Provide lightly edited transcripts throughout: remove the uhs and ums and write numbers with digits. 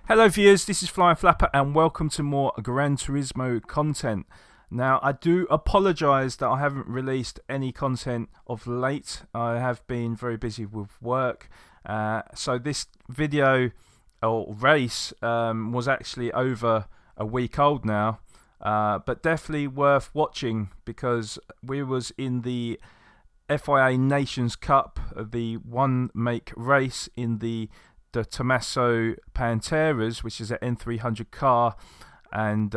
Hello viewers, this is Flying Flapper and welcome to more Gran Turismo content. Now I do apologise that I haven't released any content of late. I have been very busy with work, so this video or race was actually over a week old now, but definitely worth watching because we was in the FIA Nations Cup, the one make race in the Tomasso Panteras, which is an N300 car and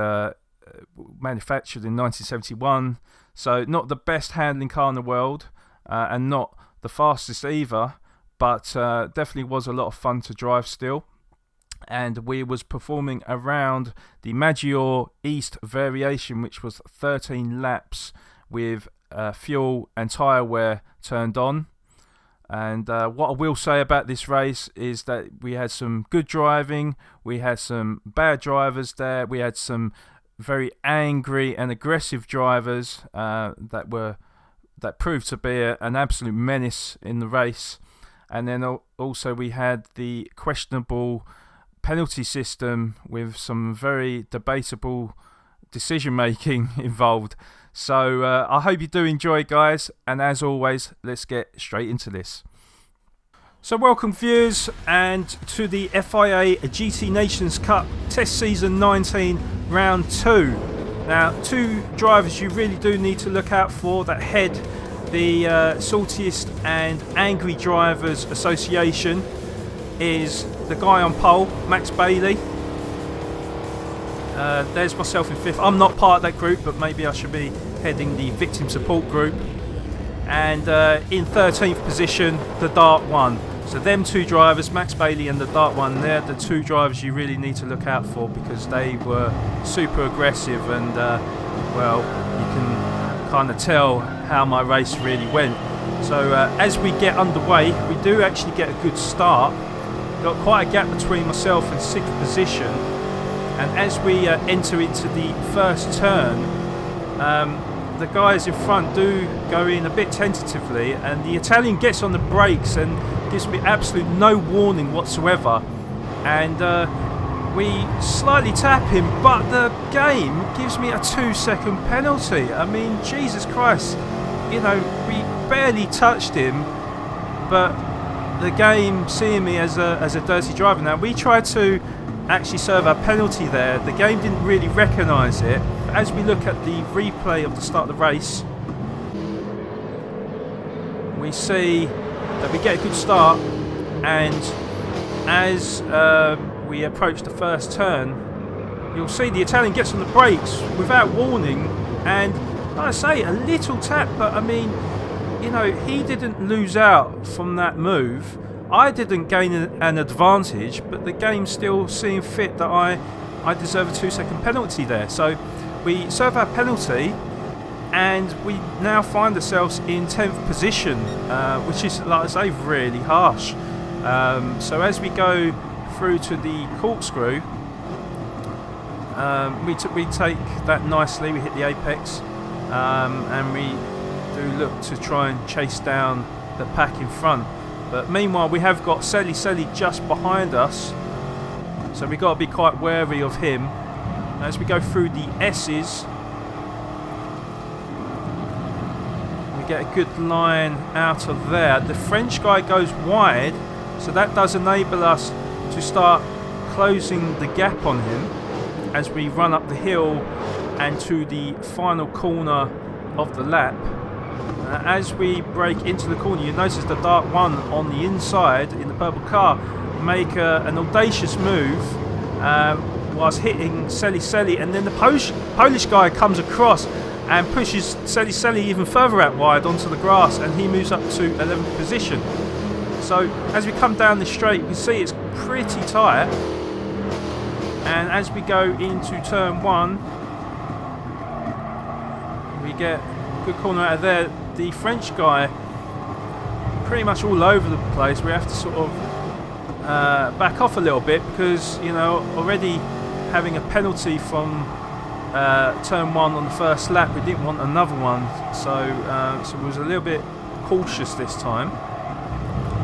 manufactured in 1971. So not the best handling car in the world and not the fastest either, but definitely was a lot of fun to drive still. And we was performing around the Maggiore East variation, which was 13 laps with fuel and tyre wear turned on. And what I will say about this race is that we had some good driving, we had some bad drivers there, we had some very angry and aggressive drivers that proved to be an absolute menace in the race. And then also we had the questionable penalty system with some very debatable decision making involved. So I hope you do enjoy, guys, and as always, let's get straight into this. So welcome viewers and to the FIA GT Nations Cup Test Season 19 Round 2. Now, two drivers you really do need to look out for that head the Saltiest and Angry Drivers Association is the guy on pole, Max Bailey. There's myself in 5th. I'm not part of that group, but maybe I should be heading the victim support group. And in 13th position, the Dart One. So them two drivers, Max Bailey and the Dart One, they're the two drivers you really need to look out for because they were super aggressive and, well, you can kind of tell how my race really went. So as we get underway, we do actually get a good start. Got quite a gap between myself and 6th position. And as we enter into the first turn, the guys in front do go in a bit tentatively, and the Italian gets on the brakes and gives me absolute no warning whatsoever. And we slightly tap him, but the game gives me a 2-second penalty. I mean, Jesus Christ, you know, we barely touched him, but the game seeing me as a dirty driver. Now, we tried to actually serve a penalty there. The game didn't really recognise it. As we look at the replay of the start of the race, we see that we get a good start, and as we approach the first turn, you'll see the Italian gets on the brakes without warning, and like I say, a little tap, but I mean, you know, he didn't lose out from that move. I didn't gain an advantage, but the game still seemed fit that I deserve a 2-second penalty there. So we serve our penalty, and we now find ourselves in 10th position, which is, like I say, really harsh. So as we go through to the corkscrew, we take that nicely, we hit the apex, and we do look to try and chase down the pack in front. But meanwhile, we have got Selly just behind us, so we've got to be quite wary of him. As we go through the S's, we get a good line out of there. The French guy goes wide, so that does enable us to start closing the gap on him as we run up the hill and to the final corner of the lap. As we break into the corner, you notice the Dart One on the inside in the purple car make an audacious move whilst hitting Selly, and then the Polish guy comes across and pushes Selly even further out wide onto the grass, and he moves up to 11th position. So as we come down the straight, you can see it's pretty tight, and as we go into turn 1, we get a good corner out of there. The French guy pretty much all over the place. We have to sort of back off a little bit because, you know, already having a penalty from turn 1 on the first lap, we didn't want another one, so we was a little bit cautious this time.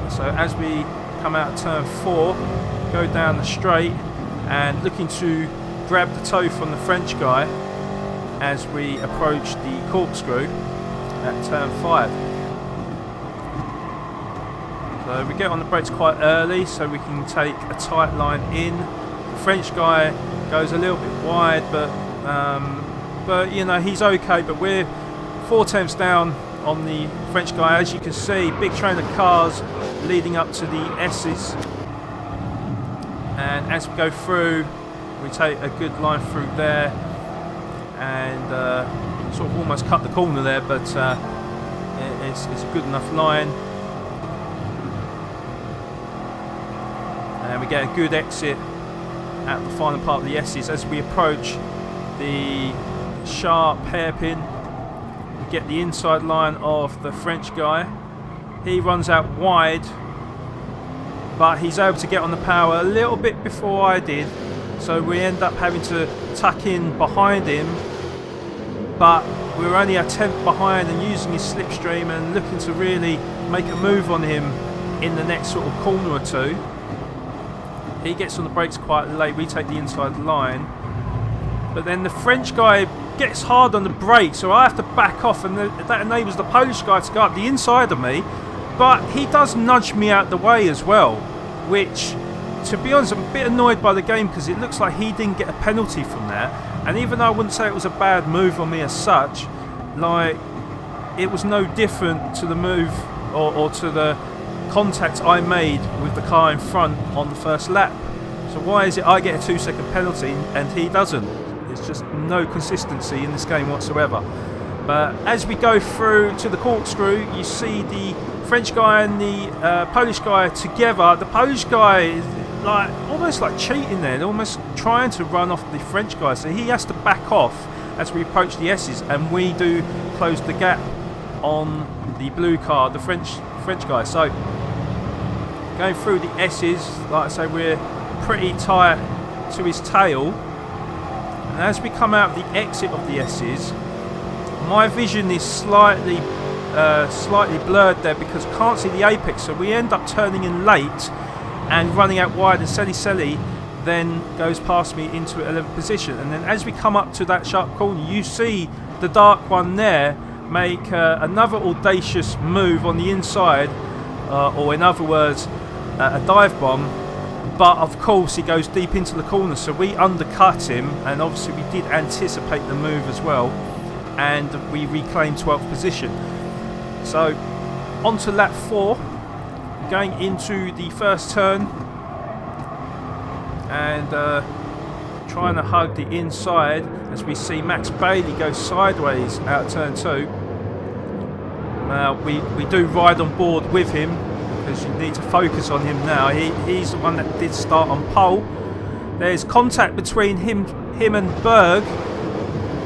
So as we come out of turn 4, go down the straight, and looking to grab the toe from the French guy as we approach the corkscrew at turn 5. So we get on the brakes quite early so we can take a tight line in. The French guy goes a little bit wide, but you know, he's okay. But we're 4/10 down on the French guy. As you can see, big train of cars leading up to the S's, and as we go through, we take a good line through there and sort of almost cut the corner there, but it's a good enough line. And we get a good exit at the final part of the S's. As we approach the sharp hairpin, we get the inside line of the French guy. He runs out wide, but he's able to get on the power a little bit before I did, so we end up having to tuck in behind him, but we were only a tenth behind, and using his slipstream and looking to really make a move on him in the next sort of corner or two. He gets on the brakes quite late, we take the inside line, but then the French guy gets hard on the brakes, so I have to back off, and that enables the Polish guy to go up the inside of me, but he does nudge me out the way as well, which, to be honest, I'm a bit annoyed by the game because it looks like he didn't get a penalty from that. And even though I wouldn't say it was a bad move on me as such, like, it was no different to the move or to the contact I made with the car in front on the first lap. So why is it I get a 2-second penalty and he doesn't? It's just no consistency in this game whatsoever. But as we go through to the corkscrew, you see the French guy and the Polish guy together. The Polish guy is like almost like cheating there, almost trying to run off the French guy, so he has to back off as we approach the S's, and we do close the gap on the blue car, the French guy. So going through the S's, like I say, we're pretty tight to his tail, and as we come out of the exit of the S's, my vision is slightly blurred there because I can't see the apex, so we end up turning in late and running out wide, and Selly then goes past me into 11th position. And then as we come up to that sharp corner, you see the dark one there make another audacious move on the inside, or in other words, a dive bomb, but of course he goes deep into the corner, so we undercut him, and obviously we did anticipate the move as well, and we reclaim 12th position. So on to lap 4, going into the first turn and trying to hug the inside as we see Max Bailey go sideways out of turn 2. Now we do ride on board with him because you need to focus on him now. He's the one that did start on pole. There's contact between him and Berg.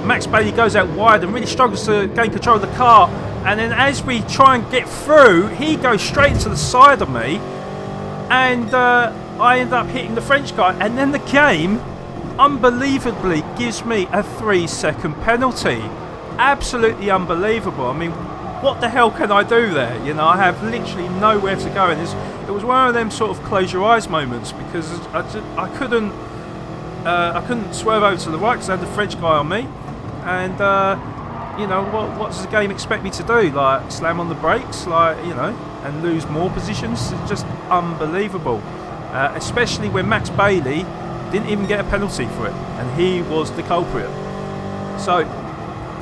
Max Bailey goes out wide and really struggles to gain control of the car, and then as we try and get through, he goes straight into the side of me, and I end up hitting the French guy, and then the game unbelievably gives me a 3-second penalty. Absolutely unbelievable. I mean, what the hell can I do there? You know, I have literally nowhere to go, and it was one of them sort of close your eyes moments because I couldn't swerve over to the right because I had the French guy on me, and you know, what does the game expect me to do? Like, slam on the brakes, like, you know, and lose more positions? It's just unbelievable. Especially when Max Bailey didn't even get a penalty for it, and he was the culprit. So,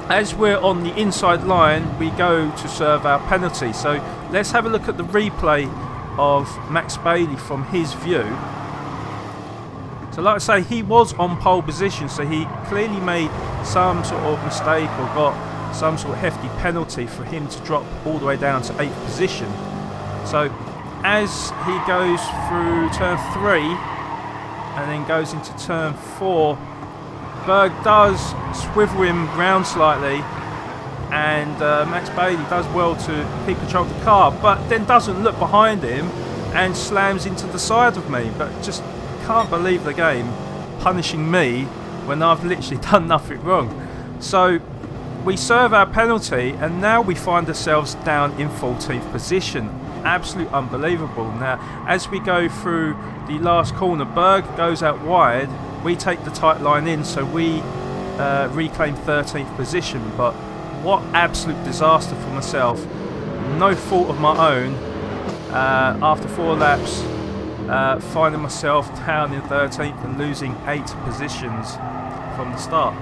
as we're on the inside line, we go to serve our penalty. So, let's have a look at the replay of Max Bailey from his view. So like I say, he was on pole position, so he clearly made some sort of mistake or got some sort of hefty penalty for him to drop all the way down to 8th position. So as he goes through turn 3 and then goes into turn 4, Berg does swivel him round slightly, and Max Bailey does well to keep control of the car, but then doesn't look behind him and slams into the side of me. But just can't believe the game punishing me when I've literally done nothing wrong. So we serve our penalty, and now we find ourselves down in 14th position. absolute unbelievable. Now, as we go through the last corner, Berg goes out wide. We take the tight line in, so we reclaim 13th position. But what absolute disaster for myself. No fault of my own. After 4 laps, finding myself down in 13th and losing 8 positions from the start.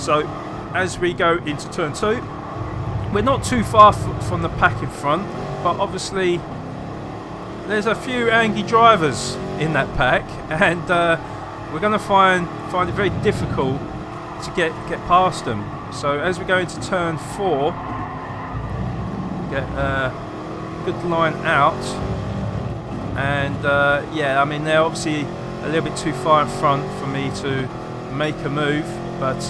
So as we go into turn 2, we're not too far from the pack in front, but obviously there's a few angry drivers in that pack, and we're going to find it very difficult to get past them. So as we go into turn 4, get a good line out, and yeah, I mean, they're obviously a little bit too far in front for me to make a move, but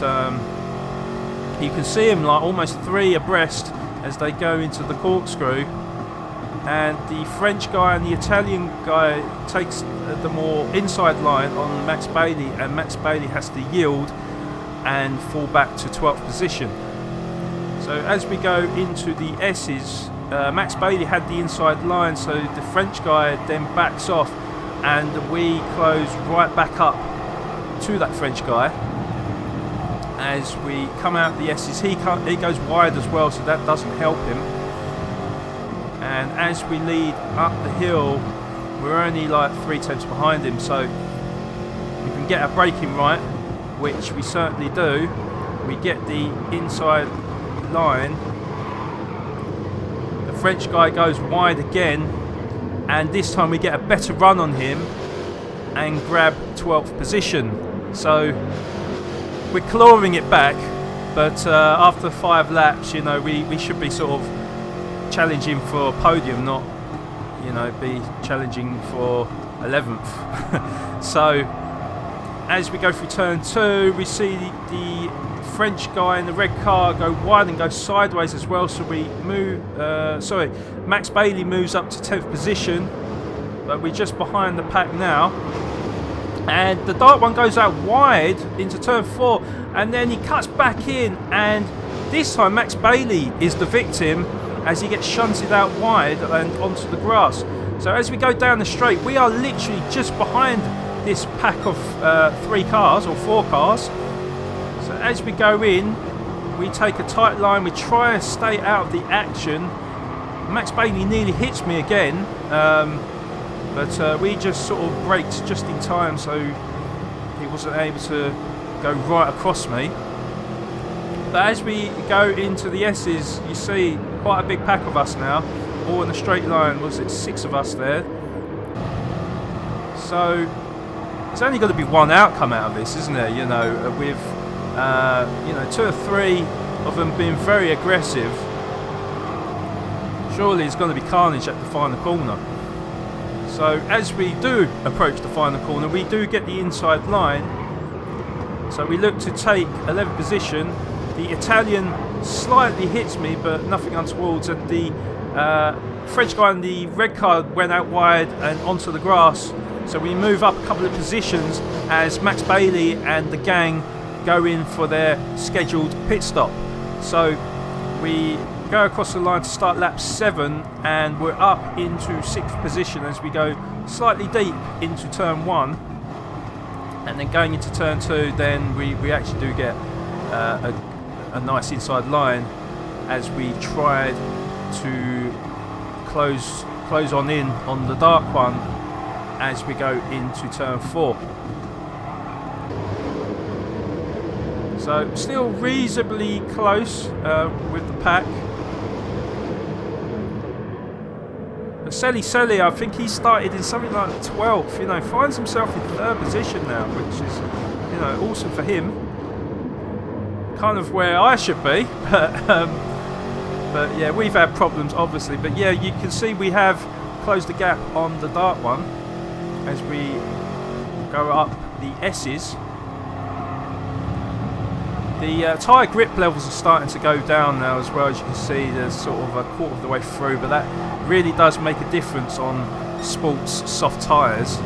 you can see them like almost 3 abreast as they go into the corkscrew, and the French guy and the Italian guy takes the more inside line on Max Bailey, and Max Bailey has to yield and fall back to 12th position. So as we go into the S's, Max Bailey had the inside line, so the French guy then backs off, and we close right back up to that French guy. As we come out the S's, he goes wide as well, so that doesn't help him. And as we lead up the hill, we're only like 3 tenths behind him, so we can get our braking right, which we certainly do. We get the inside line. The French guy goes wide again, and this time we get a better run on him and grab 12th position. So we're clawing it back, but after 5 laps, you know, we should be sort of challenging for a podium, not, you know, be challenging for 11th. So as we go through turn 2, we see the French guy in the red car go wide and go sideways as well, so we move, Max Bailey moves up to 10th position, but we're just behind the pack now. And the dark one goes out wide into turn 4, and then he cuts back in, and this time Max Bailey is the victim as he gets shunted out wide and onto the grass. So as we go down the straight, we are literally just behind this pack of 3 cars or 4 cars. So as we go in, we take a tight line, we try and stay out of the action. Max Bailey nearly hits me again, but we just sort of braked just in time, so he wasn't able to go right across me. But as we go into the S's, you see quite a big pack of us now, all in a straight line. Was it 6 of us there? So there's only got to be one outcome out of this, isn't there? You know, with you know, 2 or 3 of them being very aggressive. Surely it's going to be carnage at the final corner. So as we do approach the final corner, we do get the inside line. So we look to take 11th position. The Italian slightly hits me, but nothing untoward. And the French guy in the red car went out wide and onto the grass. So we move up a couple of positions as Max Bailey and the gang go in for their scheduled pit stop. So we go across the line to start lap 7, and we're up into 6th position as we go slightly deep into turn 1. And then going into turn 2, then we actually do get a nice inside line as we tried to close on in on the dark one as we go into turn 4. So still reasonably close with the pack. But Selly, I think he started in something like 12th, you know, finds himself in 3rd position now, which is, you know, awesome for him. Kind of where I should be, but yeah, we've had problems obviously. But yeah, you can see we have closed the gap on the dark one as we go up the S's. The tyre grip levels are starting to go down now as well. As you can see, there's sort of a quarter of the way through, but that really does make a difference on sports soft tyres.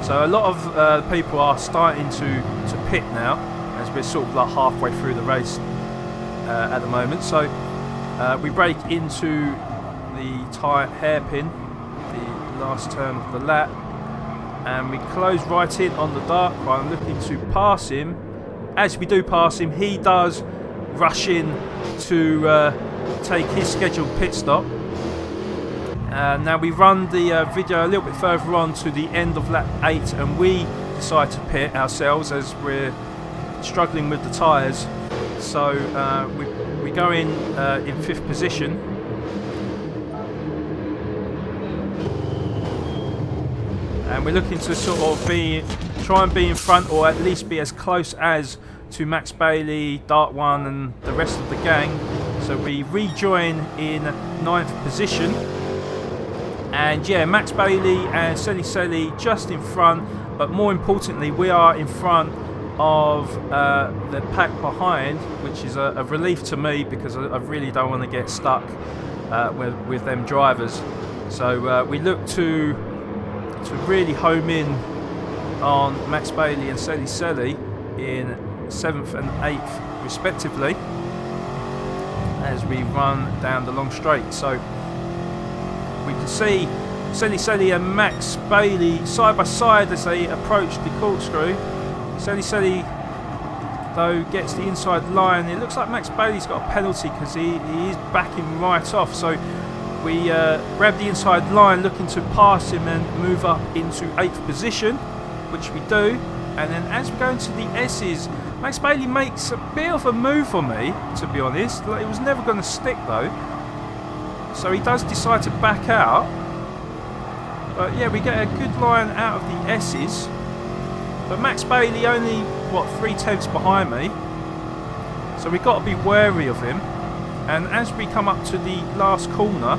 So a lot of people are starting to pit now, as we're sort of like halfway through the race at the moment. So we break into the tight hairpin, the last turn of the lap, and we close right in on the dark one, looking to pass him. As we do pass him, he does rush in to take his scheduled pit stop. Now we run the video a little bit further on to the end of lap 8, and we decide to pit ourselves as we're struggling with the tyres. So we go in 5th position. And we're looking to sort of try and be in front, or at least be as close as to Max Bailey, Dart 1 and the rest of the gang. So we rejoin in 9th position. And yeah, Max Bailey and Selly just in front, but more importantly we are in front of the pack behind, which is a relief to me, because I really don't want to get stuck with them drivers. So we look to really home in on Max Bailey and Selly in 7th and 8th respectively as we run down the long straight. So we can see Selly and Max Bailey side by side as they approach the corkscrew. Selly though gets the inside line. It looks like Max Bailey's got a penalty because he is backing right off. So we grab the inside line, looking to pass him and move up into 8th position, which we do. And then as we go into the S's, Max Bailey makes a bit of a move on me, to be honest. Like, it was never going to stick though. So he does decide to back out. But yeah, we get a good line out of the S's. But Max Bailey only, 3/10 behind me. So we've got to be wary of him. And as we come up to the last corner,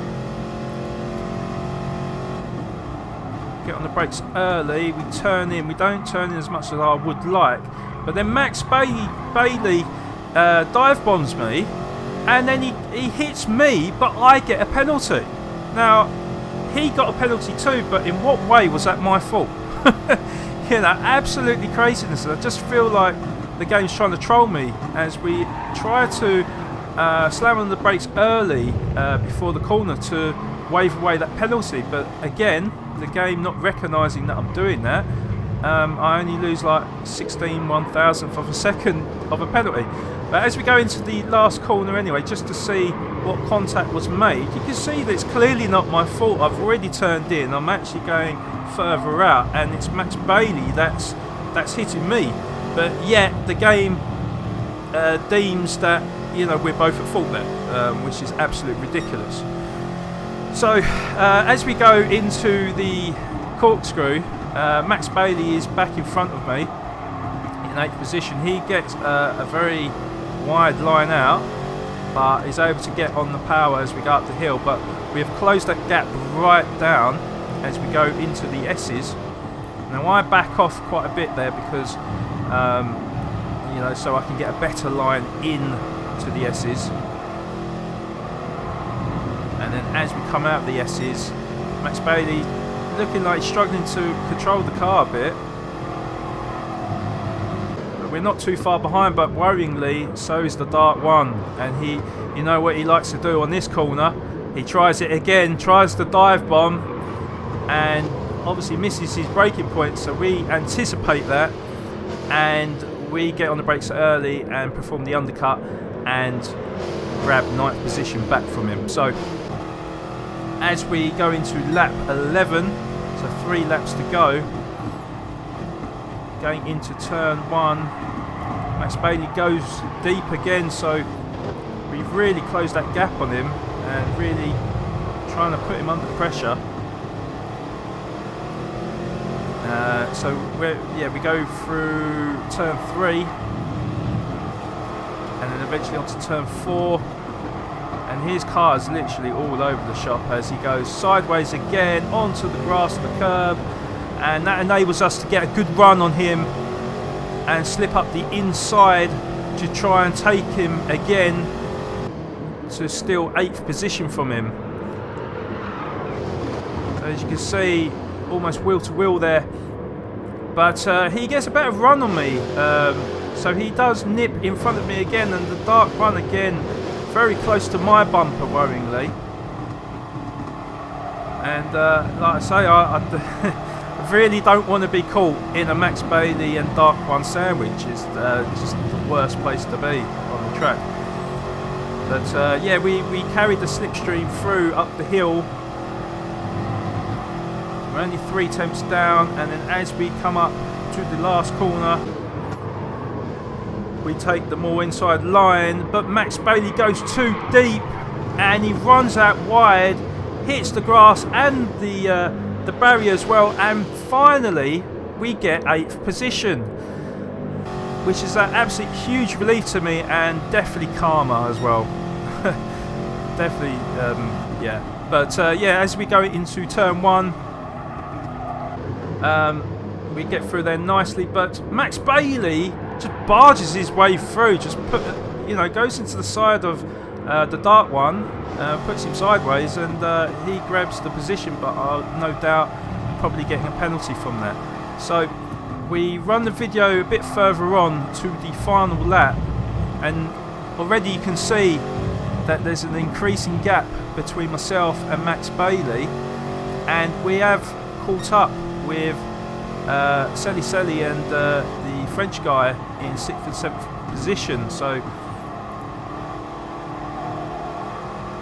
get on the brakes early, we turn in. We don't turn in as much as I would like. But then Max Bailey dive bombs me, and then he hits me, but I get a penalty. Now, he got a penalty too, but in what way was that my fault? You know, absolutely craziness. I just feel like the game's trying to troll me as we try to slam on the brakes early before the corner to wave away that penalty. But again, the game not recognising that I'm doing that, I only lose like 16/1000th of a second of a penalty. But as we go into the last corner anyway, just to see what contact was made, you can see that it's clearly not my fault. I've already turned in. I'm actually going further out, and it's Max Bailey that's hitting me. But yet the game deems that, you know, we're both at fault there, which is absolutely ridiculous. So as we go into the corkscrew, Max Bailey is back in front of me in 8th position. He gets a very wide line out, but is able to get on the power as we go up the hill. But we have closed that gap right down as we go into the S's. Now I back off quite a bit there because you know, so I can get a better line in to the S's. And then as we come out of the S's, Max Bailey looking like he's struggling to control the car a bit. But we're not too far behind, but worryingly, so is the Dart 1. And he, you know what he likes to do on this corner? He tries it again, tries the dive bomb, and obviously misses his braking point. So we anticipate that, and we get on the brakes early and perform the undercut and grab 9th position back from him. So as we go into lap 11, so 3 laps to go, going into turn 1, Max Bailey goes deep again, so we've really closed that gap on him and really trying to put him under pressure. So we go through turn 3 and then eventually onto turn 4, and his car is literally all over the shop as he goes sideways again onto the grass of the curb, and that enables us to get a good run on him and slip up the inside to try and take him again to steal 8th position from him. So as you can see, almost wheel to wheel there, but he gets a better run on me, so he does nip in front of me again, and the Dark One again very close to my bumper, worryingly. And like I say, I really don't want to be caught in a Max Bailey and Dark One sandwich. It's just the worst place to be on the track. But yeah, we carried the slipstream through up the hill. We're only 3/10 down, and then as we come up to the last corner, we take the more inside line, but Max Bailey goes too deep and he runs out wide, hits the grass and the barrier as well, and finally we get 8th position, which is an absolute huge relief to me, and definitely karma as well. Definitely, yeah. But yeah, as we go into turn 1, we get through there nicely, but Max Bailey just barges his way through, just goes into the side of the Dark One, puts him sideways, and he grabs the position, but no doubt probably getting a penalty from that. So we run the video a bit further on to the final lap, and already you can see that there's an increasing gap between myself and Max Bailey, and we have caught up with Selly and the French guy in 6th and 7th position. So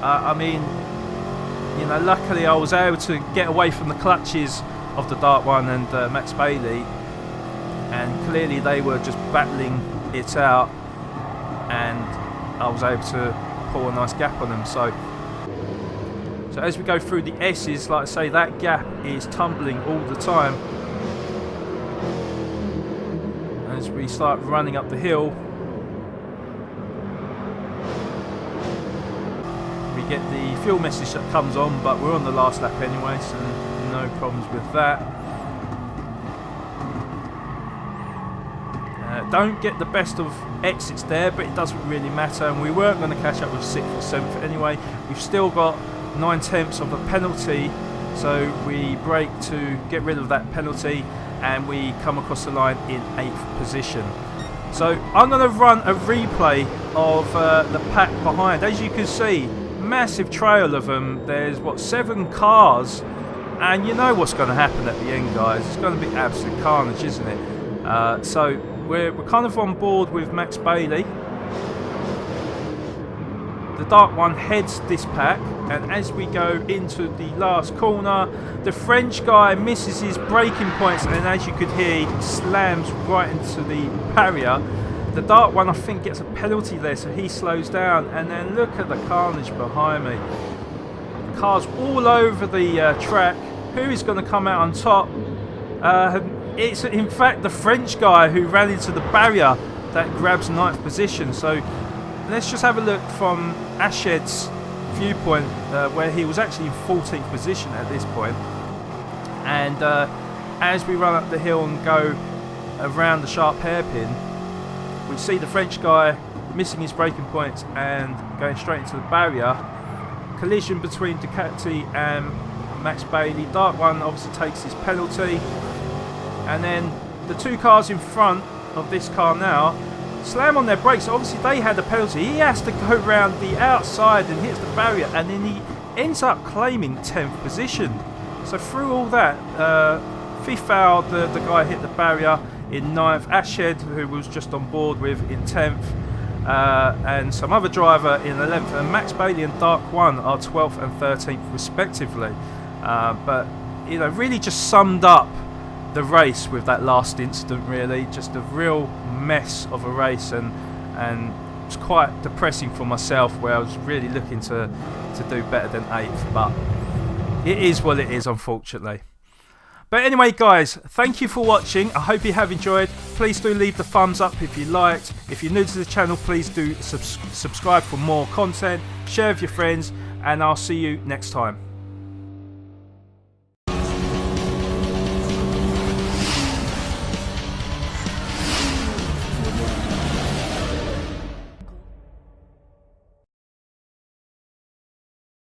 I mean, luckily I was able to get away from the clutches of the Dark One and Max Bailey, and clearly they were just battling it out, and I was able to pull a nice gap on them. So as we go through the S's, like I say, that gap is tumbling all the time. As we start running up the hill, we get the fuel message that comes on, but we're on the last lap anyway, so no problems with that. Don't get the best of exits there, but it doesn't really matter, and we weren't going to catch up with 6th or 7th anyway. We've still got 9/10 of a penalty, so we brake to get rid of that penalty, and we come across the line in 8th position. So I'm going to run a replay of the pack behind. As you can see, massive trail of them. There's 7 cars, and you know what's going to happen at the end, guys. It's going to be absolute carnage, isn't it? So we're kind of on board with Max Bailey. The Dark One heads this pack, and as we go into the last corner, the French guy misses his braking points, and as you could hear, he slams right into the barrier. The Dark One, I think, gets a penalty there, so he slows down, and then look at the carnage behind me. Cars all over the track. Who is going to come out on top? It's in fact the French guy who ran into the barrier that grabs 9th position. So let's just have a look from Ashed's viewpoint, where he was actually in 14th position at this point. And as we run up the hill and go around the sharp hairpin, we see the French guy missing his braking points and going straight into the barrier. Collision between Ducati and Max Bailey. Dark One obviously takes his penalty, and then the 2 cars in front of this car now slam on their brakes. Obviously they had a penalty. He has to go around the outside and hits the barrier, and then he ends up claiming 10th position. So through all that, Fifal, the guy hit the barrier in 9th, Ashed, who was just on board with, in 10th, and some other driver in 11th, and Max Bailey and Dark One are 12th and 13th respectively. But really just summed up the race with that last incident. Really just a real mess of a race, and it was quite depressing for myself, where I was really looking to do better than 8th, but it is what it is, unfortunately. But anyway, guys, thank you for watching. I hope you have enjoyed. Please do leave the thumbs up if you liked. If you're new to the channel, please do subscribe for more content. Share with your friends, and I'll see you next time.